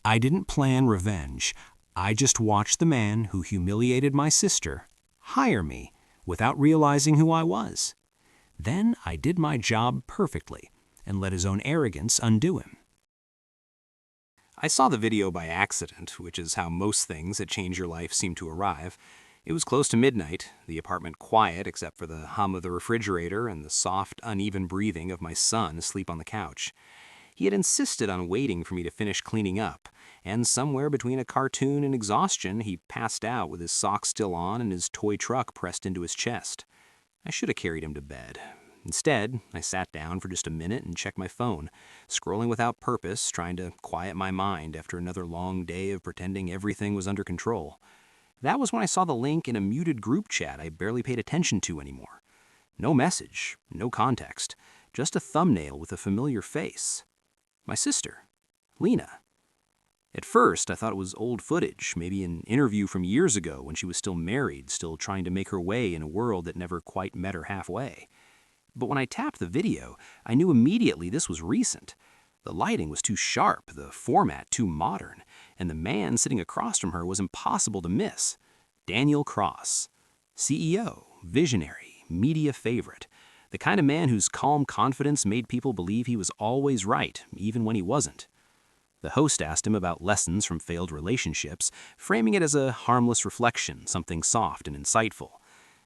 I didn't plan revenge. I just watched the man who humiliated my sister hire me without realizing who I was. Then I did my job perfectly and let his own arrogance undo him. I saw the video by accident, which is how most things that change your life seem to arrive. It was close to midnight, the apartment quiet except for the hum of the refrigerator and the soft, uneven breathing of my son asleep on the couch. He had insisted on waiting for me to finish cleaning up, and somewhere between a cartoon and exhaustion, he passed out with his socks still on and his toy truck pressed into his chest. I should have carried him to bed. Instead, I sat down for just a minute and checked my phone, scrolling without purpose, trying to quiet my mind after another long day of pretending everything was under control. That was when I saw the link in a muted group chat I barely paid attention to anymore. No message, no context, just a thumbnail with a familiar face. My sister, Lena. At first, I thought it was old footage, maybe an interview from years ago when she was still married, still trying to make her way in a world that never quite met her halfway. But when I tapped the video, I knew immediately this was recent. The lighting was too sharp, the format too modern, and the man sitting across from her was impossible to miss. Daniel Cross, CEO, visionary, media favorite, the kind of man whose calm confidence made people believe he was always right, even when he wasn't. The host asked him about lessons from failed relationships, framing it as a harmless reflection, something soft and insightful.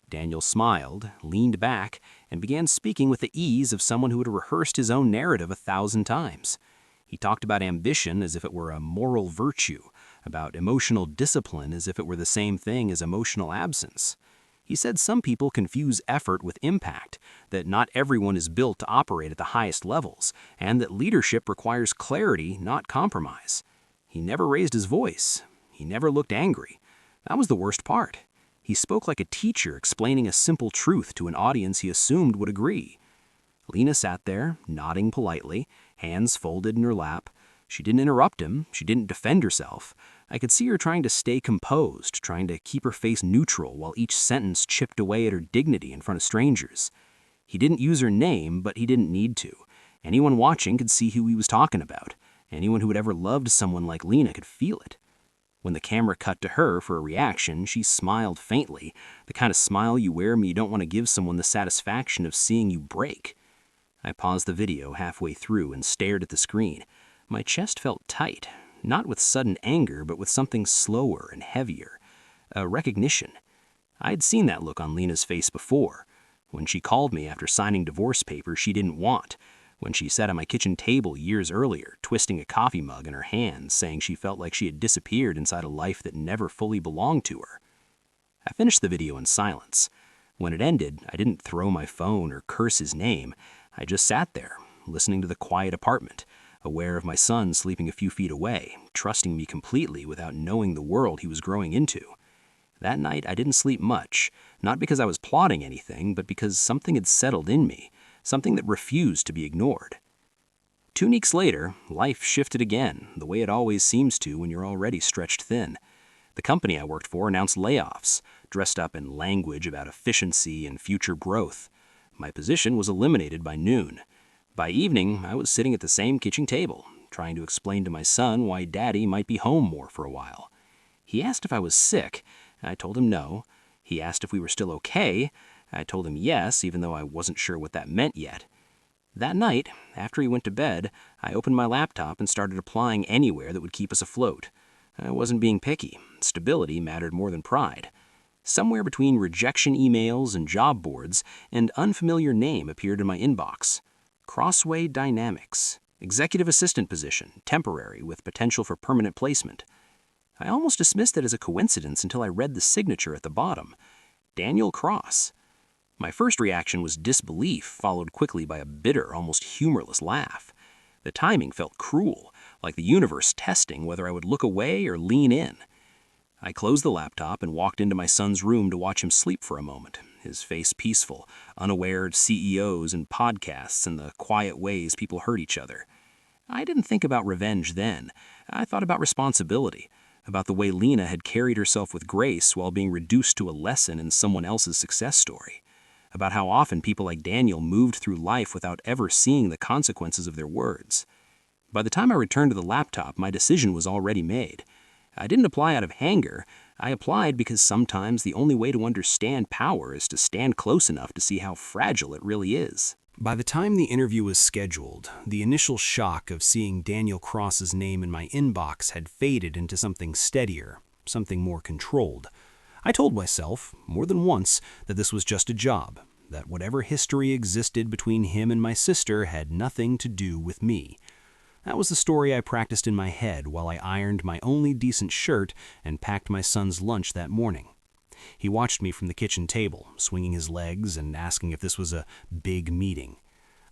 Daniel smiled, leaned back, and began speaking with the ease of someone who had rehearsed his own narrative 1,000 times. He talked about ambition as if it were a moral virtue, about emotional discipline as if it were the same thing as emotional absence. He said some people confuse effort with impact, that not everyone is built to operate at the highest levels, and that leadership requires clarity, not compromise. He never raised his voice. He never looked angry. That was the worst part. He spoke like a teacher explaining a simple truth to an audience he assumed would agree. Lena sat there, nodding politely, hands folded in her lap. She didn't interrupt him. She didn't defend herself. I could see her trying to stay composed, trying to keep her face neutral while each sentence chipped away at her dignity in front of strangers. He didn't use her name, but he didn't need to. Anyone watching could see who he was talking about. Anyone who had ever loved someone like Lena could feel it. When the camera cut to her for a reaction, she smiled faintly, the kind of smile you wear when you don't want to give someone the satisfaction of seeing you break. I paused the video halfway through and stared at the screen. My chest felt tight, not with sudden anger, but with something slower and heavier. A recognition. I'd seen that look on Lena's face before, when she called me after signing divorce papers she didn't want, when she sat at my kitchen table years earlier, twisting a coffee mug in her hands, saying she felt like she had disappeared inside a life that never fully belonged to her. I finished the video in silence. When it ended, I didn't throw my phone or curse his name. I just sat there, listening to the quiet apartment, aware of my son sleeping a few feet away, trusting me completely without knowing the world he was growing into. That night, I didn't sleep much, not because I was plotting anything, but because something had settled in me, something that refused to be ignored. 2 weeks later, life shifted again, the way it always seems to when you're already stretched thin. The company I worked for announced layoffs, dressed up in language about efficiency and future growth. My position was eliminated by noon. By evening, I was sitting at the same kitchen table, trying to explain to my son why Daddy might be home more for a while. He asked if I was sick. I told him no. He asked if we were still okay. I told him yes, even though I wasn't sure what that meant yet. That night, after he went to bed, I opened my laptop and started applying anywhere that would keep us afloat. I wasn't being picky. Stability mattered more than pride. Somewhere between rejection emails and job boards, an unfamiliar name appeared in my inbox. Crossway Dynamics. Executive assistant position, temporary, with potential for permanent placement. I almost dismissed it as a coincidence until I read the signature at the bottom. Daniel Cross. My first reaction was disbelief, followed quickly by a bitter, almost humorless laugh. The timing felt cruel, like the universe testing whether I would look away or lean in. I closed the laptop and walked into my son's room to watch him sleep for a moment, his face peaceful, unaware of CEOs and podcasts and the quiet ways people hurt each other. I didn't think about revenge then. I thought about responsibility, about the way Lena had carried herself with grace while being reduced to a lesson in someone else's success story, about how often people like Daniel moved through life without ever seeing the consequences of their words. By the time I returned to the laptop, my decision was already made. I didn't apply out of anger. I applied because sometimes the only way to understand power is to stand close enough to see how fragile it really is. By the time the interview was scheduled, the initial shock of seeing Daniel Cross's name in my inbox had faded into something steadier, something more controlled. I told myself, more than once, that this was just a job, that whatever history existed between him and my sister had nothing to do with me. That was the story I practiced in my head while I ironed my only decent shirt and packed my son's lunch that morning. He watched me from the kitchen table, swinging his legs and asking if this was a big meeting.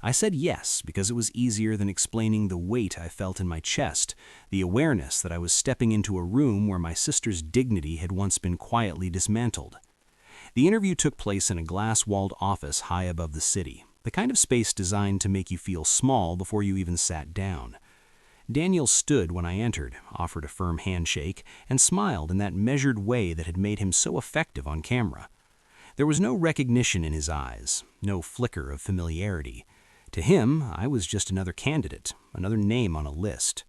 I said yes because it was easier than explaining the weight I felt in my chest, the awareness that I was stepping into a room where my sister's dignity had once been quietly dismantled. The interview took place in a glass-walled office high above the city, the kind of space designed to make you feel small before you even sat down. Daniel stood when I entered, offered a firm handshake, and smiled in that measured way that had made him so effective on camera. There was no recognition in his eyes, no flicker of familiarity. To him, I was just another candidate, another name on a list.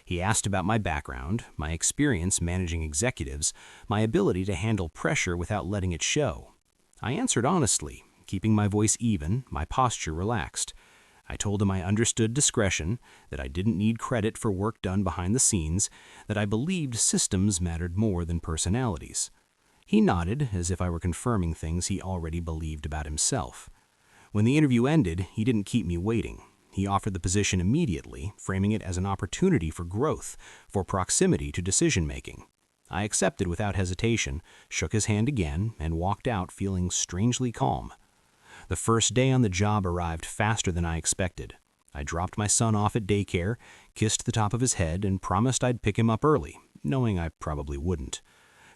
He asked about my background, my experience managing executives, my ability to handle pressure without letting it show. I answered honestly, keeping my voice even, my posture relaxed. I told him I understood discretion, that I didn't need credit for work done behind the scenes, that I believed systems mattered more than personalities. He nodded, as if I were confirming things he already believed about himself. When the interview ended, he didn't keep me waiting. He offered the position immediately, framing it as an opportunity for growth, for proximity to decision-making. I accepted without hesitation, shook his hand again, and walked out feeling strangely calm. The first day on the job arrived faster than I expected. I dropped my son off at daycare, kissed the top of his head, and promised I'd pick him up early, knowing I probably wouldn't.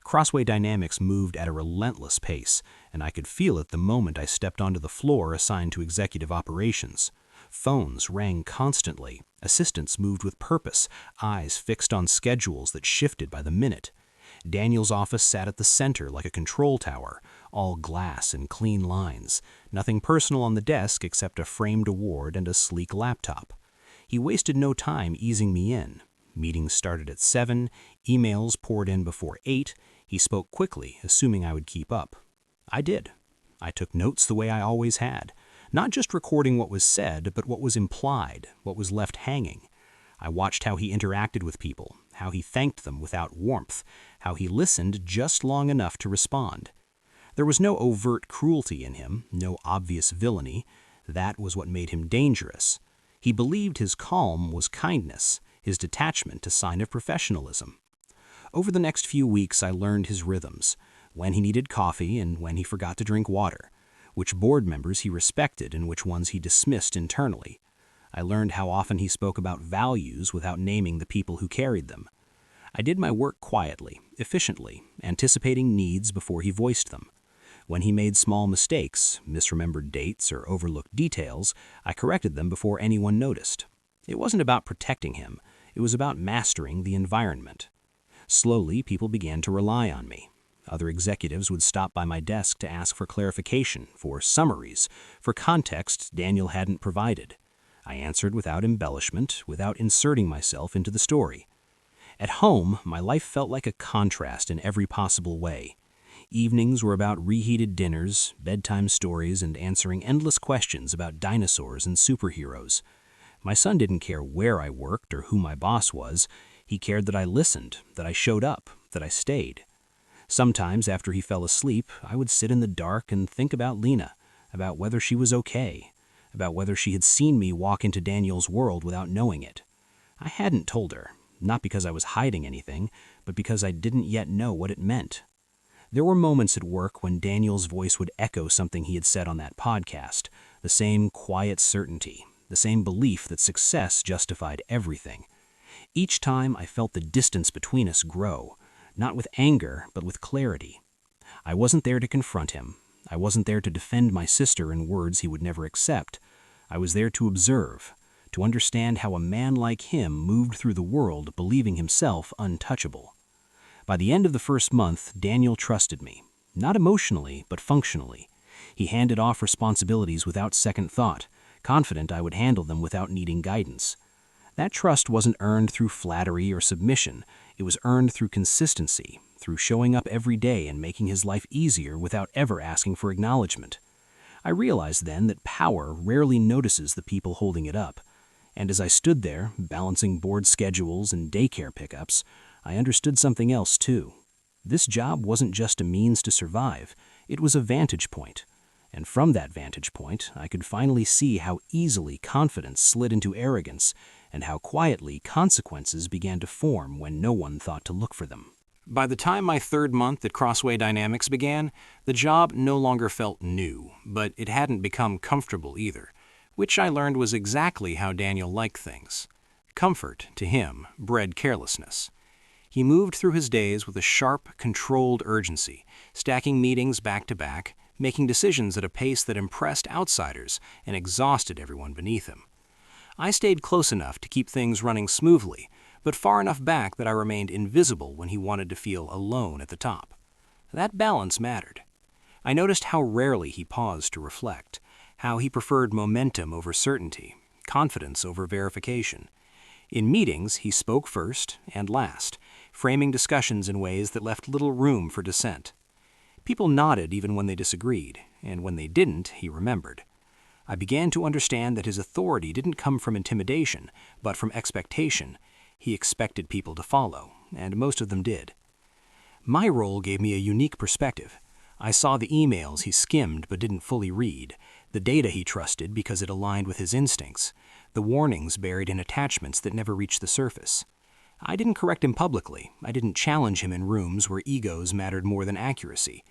Crossway dynamics moved at a relentless pace, and I could feel it the moment I stepped onto the floor assigned to executive operations. Phones rang constantly, assistants moved with purpose, eyes fixed on schedules that shifted by the minute. Daniel's office sat at the center like a control tower, all glass and clean lines, nothing personal on the desk except a framed award and a sleek laptop. He wasted no time easing me in. Meetings started at 7, emails poured in before 8. He spoke quickly, assuming I would keep up. I did. I took notes the way I always had, not just recording what was said, but what was implied, what was left hanging. I watched how he interacted with people, how he thanked them without warmth, how he listened just long enough to respond. There was no overt cruelty in him, no obvious villainy. That was what made him dangerous. He believed his calm was kindness, his detachment a sign of professionalism. Over the next few weeks I learned his rhythms, when he needed coffee and when he forgot to drink water, which board members he respected and which ones he dismissed internally. I learned how often he spoke about values without naming the people who carried them. I did my work quietly, efficiently, anticipating needs before he voiced them. When he made small mistakes, misremembered dates, or overlooked details, I corrected them before anyone noticed. It wasn't about protecting him. It was about mastering the environment. Slowly, people began to rely on me. Other executives would stop by my desk to ask for clarification, for summaries, for context Daniel hadn't provided. I answered without embellishment, without inserting myself into the story. At home, my life felt like a contrast in every possible way. Evenings were about reheated dinners, bedtime stories, and answering endless questions about dinosaurs and superheroes. My son didn't care where I worked or who my boss was. He cared that I listened, that I showed up, that I stayed. Sometimes, after he fell asleep, I would sit in the dark and think about Lena, about whether she was okay, about whether she had seen me walk into Daniel's world without knowing it. I hadn't told her, not because I was hiding anything, but because I didn't yet know what it meant. There were moments at work when Daniel's voice would echo something he had said on that podcast, the same quiet certainty, the same belief that success justified everything. Each time I felt the distance between us grow, not with anger, but with clarity. I wasn't there to confront him. I wasn't there to defend my sister in words he would never accept. I was there to observe, to understand how a man like him moved through the world believing himself untouchable. By the end of the first month, Daniel trusted me, not emotionally, but functionally. He handed off responsibilities without second thought, confident I would handle them without needing guidance. That trust wasn't earned through flattery or submission. It was earned through consistency, through showing up every day and making his life easier without ever asking for acknowledgement. I realized then that power rarely notices the people holding it up. And as I stood there, balancing board schedules and daycare pickups, I understood something else too. This job wasn't just a means to survive, it was a vantage point. And from that vantage point, I could finally see how easily confidence slid into arrogance and how quietly consequences began to form when no one thought to look for them. By the time my third month at Crossway Dynamics began, the job no longer felt new, but it hadn't become comfortable either, which I learned was exactly how Daniel liked things. Comfort, to him, bred carelessness. He moved through his days with a sharp, controlled urgency, stacking meetings back to back, making decisions at a pace that impressed outsiders and exhausted everyone beneath him. I stayed close enough to keep things running smoothly, but far enough back that I remained invisible when he wanted to feel alone at the top. That balance mattered. I noticed how rarely he paused to reflect, how he preferred momentum over certainty, confidence over verification. In meetings, he spoke first and last, framing discussions in ways that left little room for dissent. People nodded even when they disagreed, and when they didn't, he remembered. I began to understand that his authority didn't come from intimidation, but from expectation. He expected people to follow, and most of them did. My role gave me a unique perspective. I saw the emails he skimmed but didn't fully read, the data he trusted because it aligned with his instincts, the warnings buried in attachments that never reached the surface. I didn't correct him publicly. I didn't challenge him in rooms where egos mattered more than accuracy.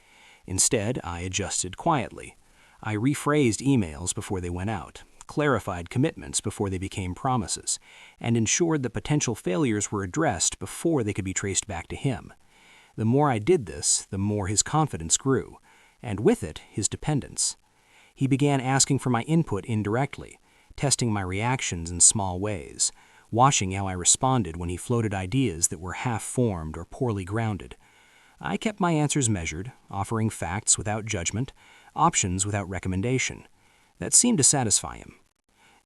Instead, I adjusted quietly. I rephrased emails before they went out, clarified commitments before they became promises, and ensured that potential failures were addressed before they could be traced back to him. The more I did this, the more his confidence grew, and with it, his dependence. He began asking for my input indirectly, testing my reactions in small ways, watching how I responded when he floated ideas that were half-formed or poorly grounded. I kept my answers measured, offering facts without judgment, options without recommendation. That seemed to satisfy him.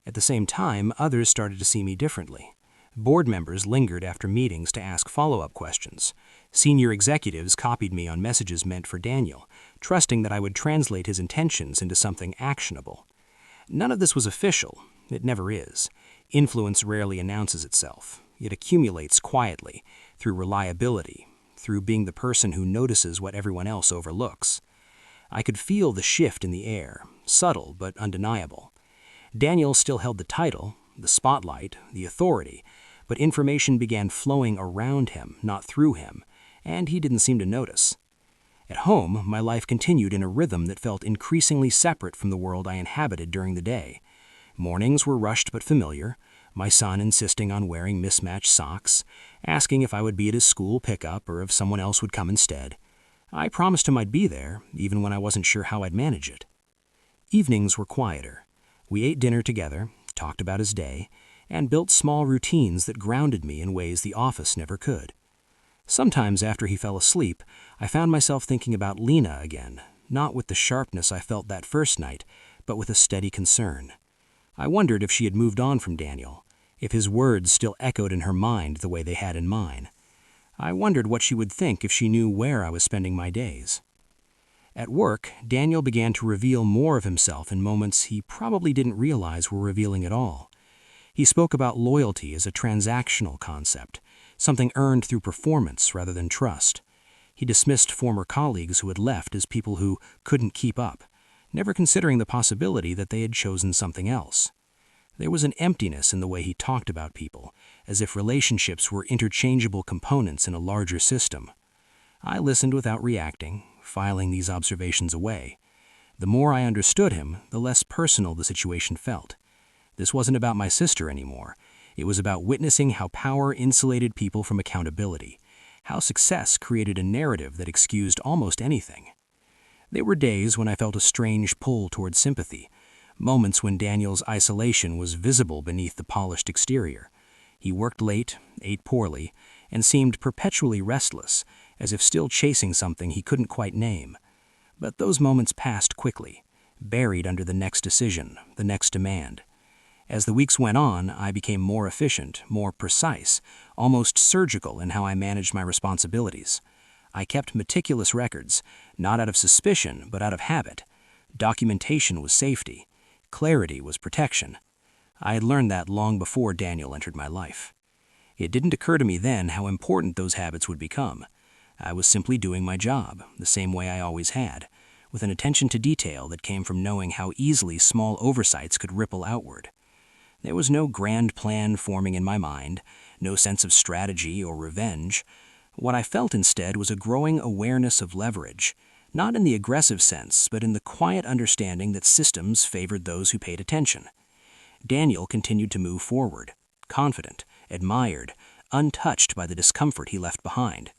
At the same time, others started to see me differently. Board members lingered after meetings to ask follow-up questions. Senior executives copied me on messages meant for Daniel, trusting that I would translate his intentions into something actionable. None of this was official. It never is. Influence rarely announces itself. It accumulates quietly, through reliability, through being the person who notices what everyone else overlooks. I could feel the shift in the air, subtle but undeniable. Daniel still held the title, the spotlight, the authority, but information began flowing around him, not through him, and he didn't seem to notice. At home, my life continued in a rhythm that felt increasingly separate from the world I inhabited during the day. Mornings were rushed but familiar, my son insisting on wearing mismatched socks, asking if I would be at his school pickup or if someone else would come instead. I promised him I'd be there, even when I wasn't sure how I'd manage it. Evenings were quieter. We ate dinner together, talked about his day, and built small routines that grounded me in ways the office never could. Sometimes after he fell asleep, I found myself thinking about Lena again, not with the sharpness I felt that first night, but with a steady concern. I wondered if she had moved on from Daniel, if his words still echoed in her mind the way they had in mine. I wondered what she would think if she knew where I was spending my days. At work, Daniel began to reveal more of himself in moments he probably didn't realize were revealing at all. He spoke about loyalty as a transactional concept, something earned through performance rather than trust. He dismissed former colleagues who had left as people who couldn't keep up, never considering the possibility that they had chosen something else. There was an emptiness in the way he talked about people, as if relationships were interchangeable components in a larger system. I listened without reacting, filing these observations away. The more I understood him, the less personal the situation felt. This wasn't about my sister anymore. It was about witnessing how power insulated people from accountability, how success created a narrative that excused almost anything. There were days when I felt a strange pull toward sympathy, moments when Daniel's isolation was visible beneath the polished exterior. He worked late, ate poorly, and seemed perpetually restless, as if still chasing something he couldn't quite name. But those moments passed quickly, buried under the next decision, the next demand. As the weeks went on, I became more efficient, more precise, almost surgical in how I managed my responsibilities. I kept meticulous records, not out of suspicion, but out of habit. Documentation was safety. Clarity was protection. I had learned that long before Daniel entered my life. It didn't occur to me then how important those habits would become. I was simply doing my job, the same way I always had, with an attention to detail that came from knowing how easily small oversights could ripple outward. There was no grand plan forming in my mind, no sense of strategy or revenge. What I felt instead was a growing awareness of leverage, not in the aggressive sense, but in the quiet understanding that systems favored those who paid attention. Daniel continued to move forward, confident, admired, untouched by the discomfort he left behind.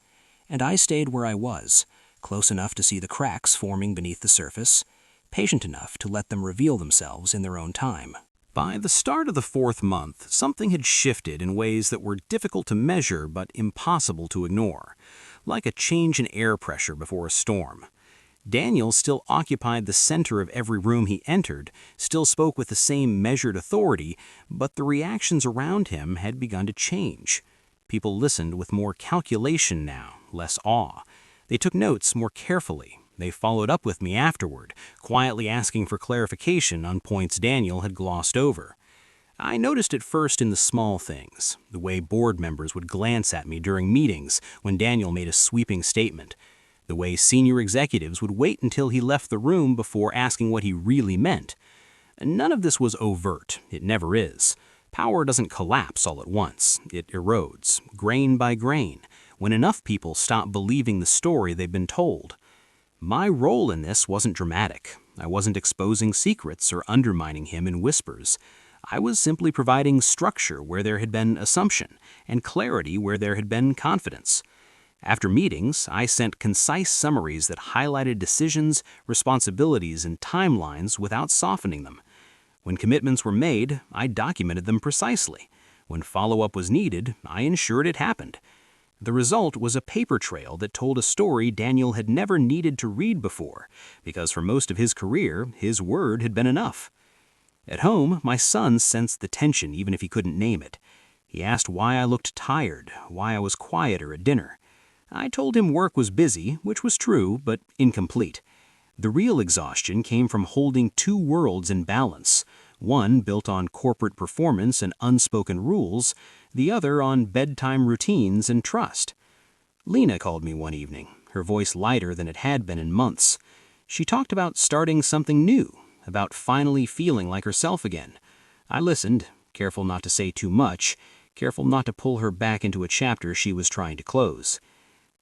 And I stayed where I was, close enough to see the cracks forming beneath the surface, patient enough to let them reveal themselves in their own time. By the start of the 4th month, something had shifted in ways that were difficult to measure but impossible to ignore, like a change in air pressure before a storm. Daniel still occupied the center of every room he entered, still spoke with the same measured authority, but the reactions around him had begun to change. People listened with more calculation now, less awe. They took notes more carefully. They followed up with me afterward, quietly asking for clarification on points Daniel had glossed over. I noticed it first in the small things, the way board members would glance at me during meetings when Daniel made a sweeping statement, the way senior executives would wait until he left the room before asking what he really meant. None of this was overt. It never is. Power doesn't collapse all at once. It erodes, grain by grain, when enough people stop believing the story they've been told. My role in this wasn't dramatic. I wasn't exposing secrets or undermining him in whispers. I was simply providing structure where there had been assumption and clarity where there had been confidence. After meetings, I sent concise summaries that highlighted decisions, responsibilities, and timelines without softening them. When commitments were made, I documented them precisely. When follow-up was needed, I ensured it happened. The result was a paper trail that told a story Daniel had never needed to read before, because for most of his career, his word had been enough. At home, my son sensed the tension even if he couldn't name it. He asked why I looked tired, why I was quieter at dinner. I told him work was busy, which was true, but incomplete. The real exhaustion came from holding two worlds in balance, one built on corporate performance and unspoken rules, the other on bedtime routines and trust. Lena called me one evening, her voice lighter than it had been in months. She talked about starting something new, about finally feeling like herself again. I listened, careful not to say too much, careful not to pull her back into a chapter she was trying to close.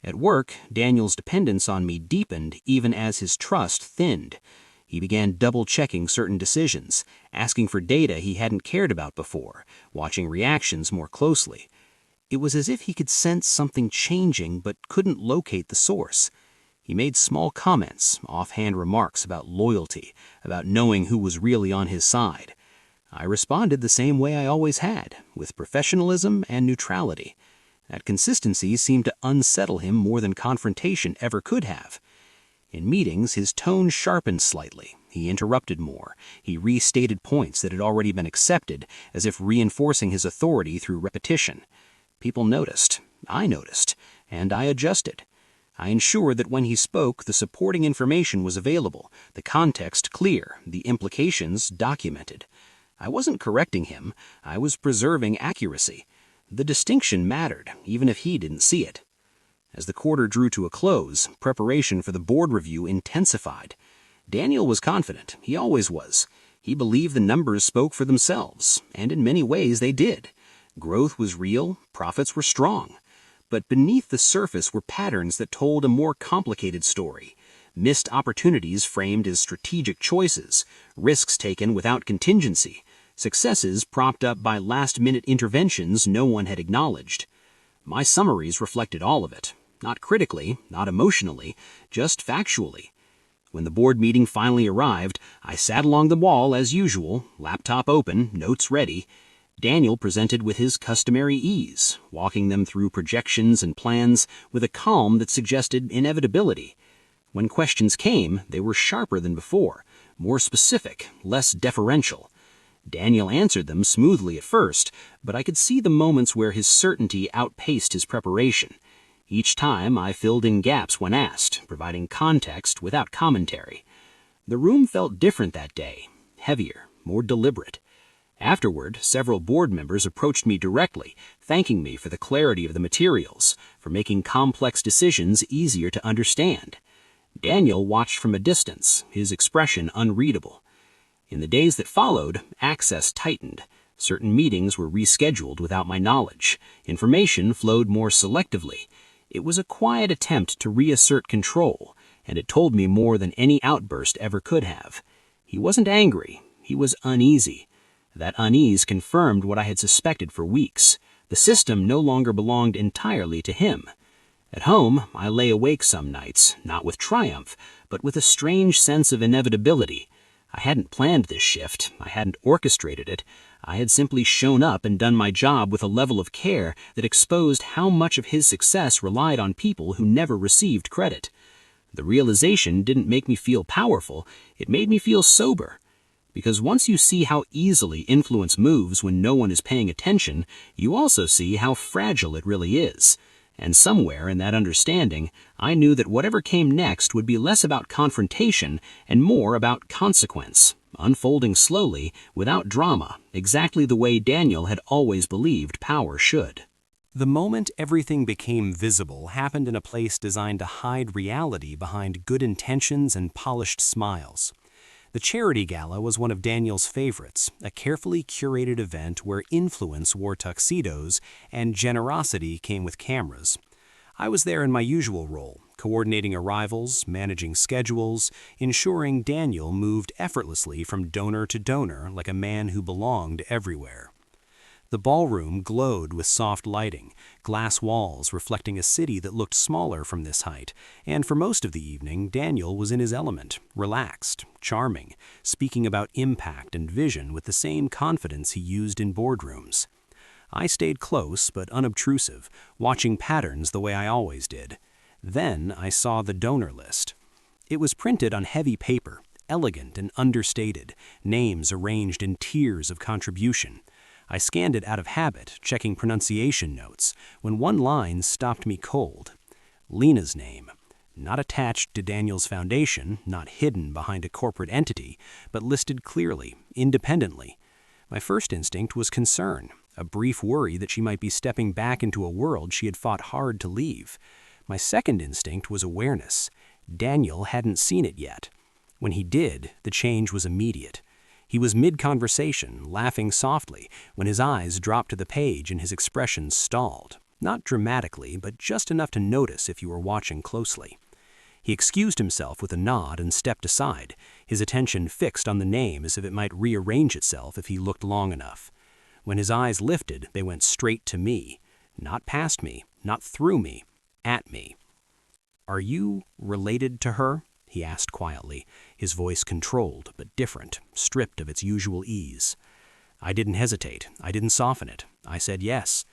At work, Daniel's dependence on me deepened even as his trust thinned. He began double-checking certain decisions, asking for data he hadn't cared about before, watching reactions more closely. It was as if he could sense something changing but couldn't locate the source. He made small comments, offhand remarks about loyalty, about knowing who was really on his side. I responded the same way I always had, with professionalism and neutrality. That consistency seemed to unsettle him more than confrontation ever could have. In meetings, his tone sharpened slightly. He interrupted more. He restated points that had already been accepted, as if reinforcing his authority through repetition. People noticed. I noticed. And I adjusted. I ensured that when he spoke, the supporting information was available, the context clear, the implications documented. I wasn't correcting him. I was preserving accuracy. The distinction mattered, even if he didn't see it. As the quarter drew to a close, preparation for the board review intensified. Daniel was confident. He always was. He believed the numbers spoke for themselves, and in many ways they did. Growth was real, profits were strong. But beneath the surface were patterns that told a more complicated story. Missed opportunities framed as strategic choices, risks taken without contingency, successes propped up by last-minute interventions no one had acknowledged. My summaries reflected all of it, not critically, not emotionally, just factually. When the board meeting finally arrived, I sat along the wall as usual, laptop open, notes ready. Daniel presented with his customary ease, walking them through projections and plans with a calm that suggested inevitability. When questions came, they were sharper than before, more specific, less deferential. Daniel answered them smoothly at first, but I could see the moments where his certainty outpaced his preparation. Each time I filled in gaps when asked, providing context without commentary. The room felt different that day, heavier, more deliberate. Afterward, several board members approached me directly, thanking me for the clarity of the materials, for making complex decisions easier to understand. Daniel watched from a distance, his expression unreadable. In the days that followed, access tightened. Certain meetings were rescheduled without my knowledge. Information flowed more selectively. It was a quiet attempt to reassert control, and it told me more than any outburst ever could have. He wasn't angry. He was uneasy. That unease confirmed what I had suspected for weeks. The system no longer belonged entirely to him. At home, I lay awake some nights, not with triumph, but with a strange sense of inevitability. I hadn't planned this shift. I hadn't orchestrated it. I had simply shown up and done my job with a level of care that exposed how much of his success relied on people who never received credit. The realization didn't make me feel powerful. It made me feel sober. Because once you see how easily influence moves when no one is paying attention, you also see how fragile it really is. And somewhere in that understanding, I knew that whatever came next would be less about confrontation and more about consequence, unfolding slowly, without drama, exactly the way Daniel had always believed power should. The moment everything became visible happened in a place designed to hide reality behind good intentions and polished smiles. The charity gala was one of Daniel's favorites, a carefully curated event where influence wore tuxedos and generosity came with cameras. I was there in my usual role, coordinating arrivals, managing schedules, ensuring Daniel moved effortlessly from donor to donor like a man who belonged everywhere. The ballroom glowed with soft lighting, glass walls reflecting a city that looked smaller from this height, and for most of the evening, Daniel was in his element, relaxed, charming, speaking about impact and vision with the same confidence he used in boardrooms. I stayed close but unobtrusive, watching patterns the way I always did. Then I saw the donor list. It was printed on heavy paper, elegant and understated, names arranged in tiers of contribution. I scanned it out of habit, checking pronunciation notes, when one line stopped me cold. Lena's name. Not attached to Daniel's foundation, not hidden behind a corporate entity, but listed clearly, independently. My first instinct was concern, a brief worry that she might be stepping back into a world she had fought hard to leave. My second instinct was awareness. Daniel hadn't seen it yet. When he did, the change was immediate. He was mid-conversation, laughing softly, when his eyes dropped to the page and his expression stalled. Not dramatically, but just enough to notice if you were watching closely. He excused himself with a nod and stepped aside, his attention fixed on the name as if it might rearrange itself if he looked long enough. When his eyes lifted, they went straight to me. Not past me, not through me, at me. "Are you related to her?" he asked quietly, his voice controlled but different, stripped of its usual ease. I didn't hesitate. I didn't soften it. I said yes.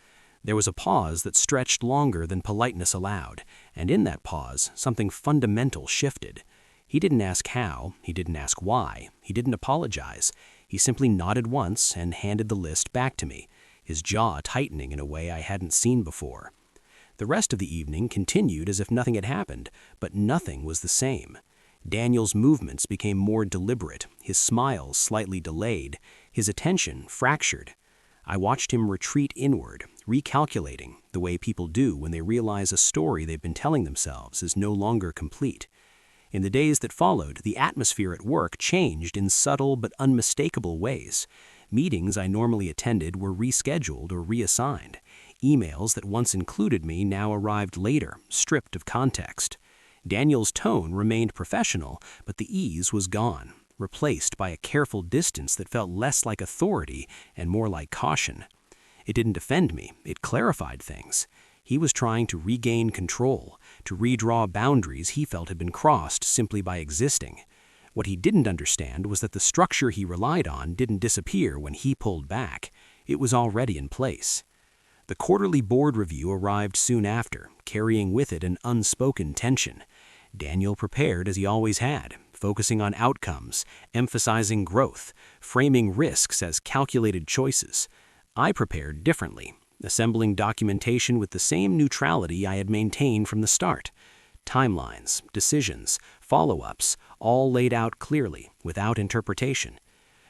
There was a pause that stretched longer than politeness allowed, and in that pause, something fundamental shifted. He didn't ask how, he didn't ask why, he didn't apologize. He simply nodded once and handed the list back to me, his jaw tightening in a way I hadn't seen before. The rest of the evening continued as if nothing had happened, but nothing was the same. Daniel's movements became more deliberate, his smiles slightly delayed, his attention fractured. I watched him retreat inward, recalculating, the way people do when they realize a story they've been telling themselves is no longer complete. In the days that followed, the atmosphere at work changed in subtle but unmistakable ways. Meetings I normally attended were rescheduled or reassigned. Emails that once included me now arrived later, stripped of context. Daniel's tone remained professional, but the ease was gone, replaced by a careful distance that felt less like authority and more like caution. It didn't defend me, it clarified things. He was trying to regain control, to redraw boundaries he felt had been crossed simply by existing. What he didn't understand was that the structure he relied on didn't disappear when he pulled back. It was already in place. The quarterly board review arrived soon after, carrying with it an unspoken tension. Daniel prepared as he always had, focusing on outcomes, emphasizing growth, framing risks as calculated choices. I prepared differently, assembling documentation with the same neutrality I had maintained from the start. Timelines, decisions, follow-ups, all laid out clearly, without interpretation.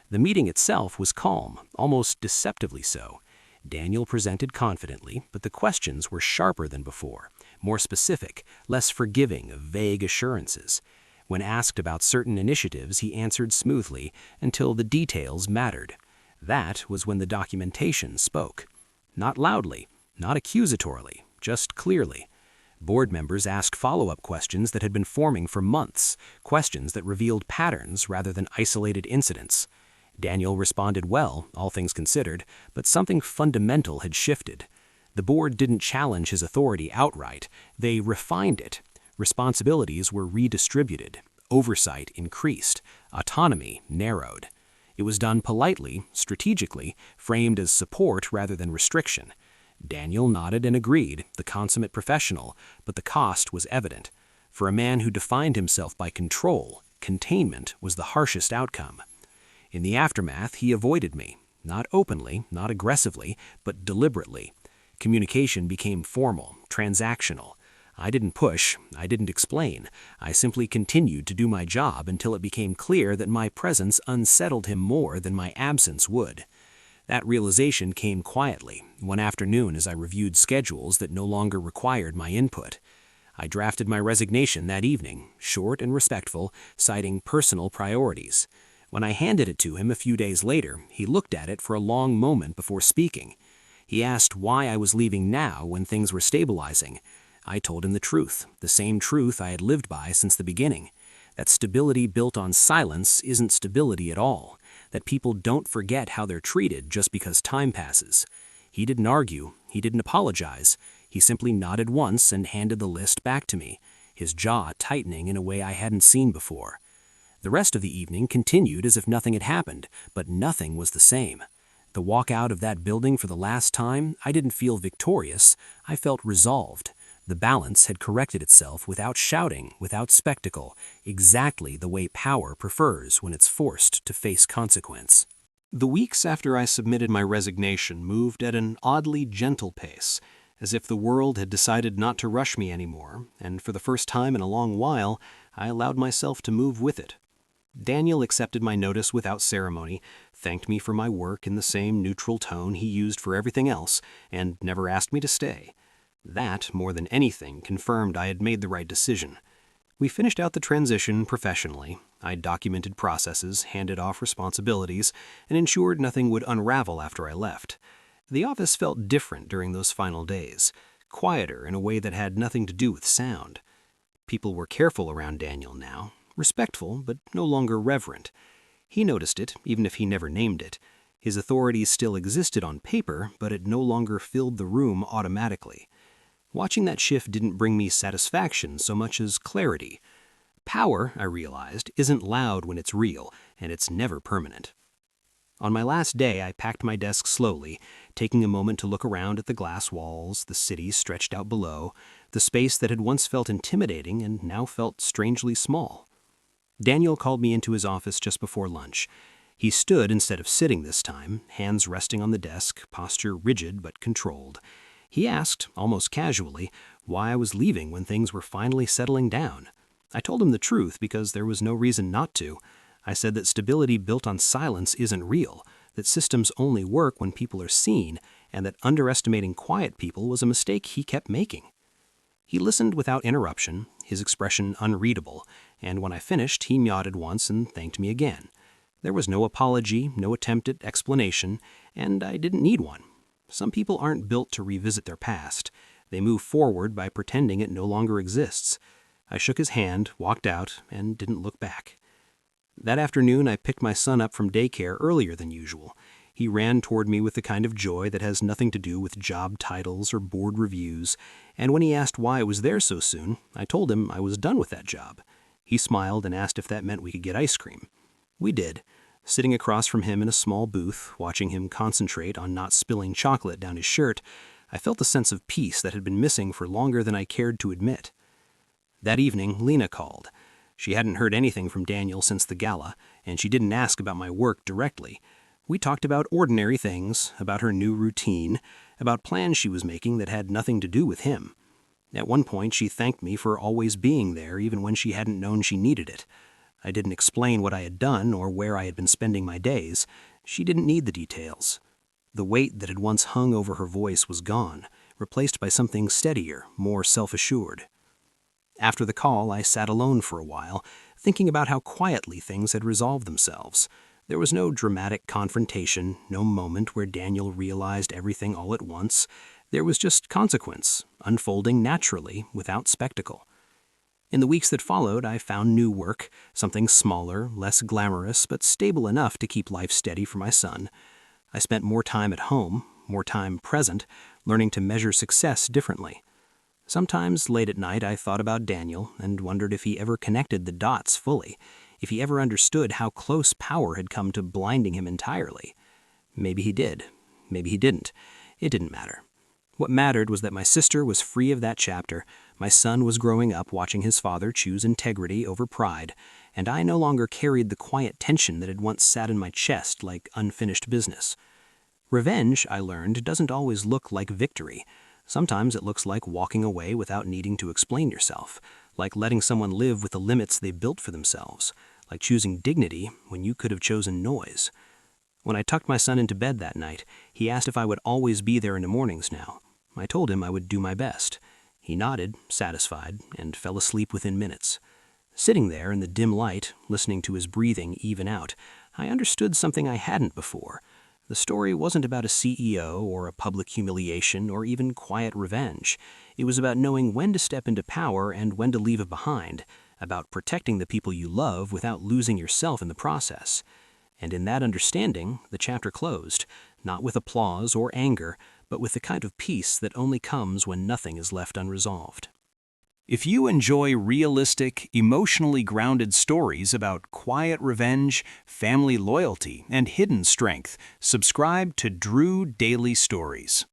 The meeting itself was calm, almost deceptively so. Daniel presented confidently, but the questions were sharper than before, more specific, less forgiving of vague assurances. When asked about certain initiatives, he answered smoothly until the details mattered. That was when the documentation spoke. Not loudly, not accusatorily, just clearly. Board members asked follow-up questions that had been forming for months, questions that revealed patterns rather than isolated incidents. Daniel responded well, all things considered, but something fundamental had shifted. The board didn't challenge his authority outright, they refined it. Responsibilities were redistributed, oversight increased, autonomy narrowed. It was done politely, strategically, framed as support rather than restriction. Daniel nodded and agreed, the consummate professional, but the cost was evident. For a man who defined himself by control, containment was the harshest outcome. In the aftermath, he avoided me, not openly, not aggressively, but deliberately. Communication became formal, transactional. I didn't push, I didn't explain. I simply continued to do my job until it became clear that my presence unsettled him more than my absence would. That realization came quietly, one afternoon as I reviewed schedules that no longer required my input. I drafted my resignation that evening, short and respectful, citing personal priorities. When I handed it to him a few days later, he looked at it for a long moment before speaking. He asked why I was leaving now when things were stabilizing. I told him the truth, the same truth I had lived by since the beginning. That stability built on silence isn't stability at all. That people don't forget how they're treated just because time passes. He didn't argue, he didn't apologize. He simply nodded once and handed the list back to me, his jaw tightening in a way I hadn't seen before. The rest of the evening continued as if nothing had happened, but nothing was the same. The walk out of that building for the last time, I didn't feel victorious, I felt resolved. The balance had corrected itself without shouting, without spectacle, exactly the way power prefers when it's forced to face consequence. The weeks after I submitted my resignation moved at an oddly gentle pace, as if the world had decided not to rush me anymore, and for the first time in a long while, I allowed myself to move with it. Daniel accepted my notice without ceremony, thanked me for my work in the same neutral tone he used for everything else, and never asked me to stay. That, more than anything, confirmed I had made the right decision. We finished out the transition professionally. I documented processes, handed off responsibilities, and ensured nothing would unravel after I left. The office felt different during those final days, quieter in a way that had nothing to do with sound. People were careful around Daniel now, respectful but no longer reverent. He noticed it, even if he never named it. His authority still existed on paper, but it no longer filled the room automatically. Watching that shift didn't bring me satisfaction so much as clarity. Power, I realized, isn't loud when it's real, and it's never permanent. On my last day, I packed my desk slowly, taking a moment to look around at the glass walls, the city stretched out below, the space that had once felt intimidating and now felt strangely small. Daniel called me into his office just before lunch. He stood instead of sitting this time, hands resting on the desk, posture rigid but controlled. He asked, almost casually, why I was leaving when things were finally settling down. I told him the truth because there was no reason not to. I said that stability built on silence isn't real, that systems only work when people are seen, and that underestimating quiet people was a mistake he kept making. He listened without interruption, his expression unreadable, and when I finished, he nodded once and thanked me again. There was no apology, no attempt at explanation, and I didn't need one. Some people aren't built to revisit their past. They move forward by pretending it no longer exists. I shook his hand, walked out, and didn't look back. That afternoon, I picked my son up from daycare earlier than usual. He ran toward me with the kind of joy that has nothing to do with job titles or board reviews, and when he asked why I was there so soon, I told him I was done with that job. He smiled and asked if that meant we could get ice cream. We did. Sitting across from him in a small booth, watching him concentrate on not spilling chocolate down his shirt, I felt a sense of peace that had been missing for longer than I cared to admit. That evening, Lena called. She hadn't heard anything from Daniel since the gala, and she didn't ask about my work directly. We talked about ordinary things, about her new routine, about plans she was making that had nothing to do with him. At one point, she thanked me for always being there even when she hadn't known she needed it. I didn't explain what I had done or where I had been spending my days. She didn't need the details. The weight that had once hung over her voice was gone, replaced by something steadier, more self-assured. After the call, I sat alone for a while, thinking about how quietly things had resolved themselves. There was no dramatic confrontation, no moment where Daniel realized everything all at once. There was just consequence, unfolding naturally, without spectacle. In the weeks that followed, I found new work, something smaller, less glamorous, but stable enough to keep life steady for my son. I spent more time at home, more time present, learning to measure success differently. Sometimes, late at night, I thought about Daniel and wondered if he ever connected the dots fully, if he ever understood how close power had come to blinding him entirely. Maybe he did. Maybe he didn't. It didn't matter. What mattered was that my sister was free of that chapter, my son was growing up watching his father choose integrity over pride, and I no longer carried the quiet tension that had once sat in my chest like unfinished business. Revenge, I learned, doesn't always look like victory. Sometimes it looks like walking away without needing to explain yourself, like letting someone live with the limits they built for themselves, like choosing dignity when you could have chosen noise. When I tucked my son into bed that night, he asked if I would always be there in the mornings now. I told him I would do my best. He nodded, satisfied, and fell asleep within minutes. Sitting there in the dim light, listening to his breathing even out, I understood something I hadn't before. The story wasn't about a CEO or a public humiliation or even quiet revenge. It was about knowing when to step into power and when to leave it behind, about protecting the people you love without losing yourself in the process. And in that understanding, the chapter closed, not with applause or anger, but with the kind of peace that only comes when nothing is left unresolved. If you enjoy realistic, emotionally grounded stories about quiet revenge, family loyalty, and hidden strength, subscribe to Drew Daily Stories.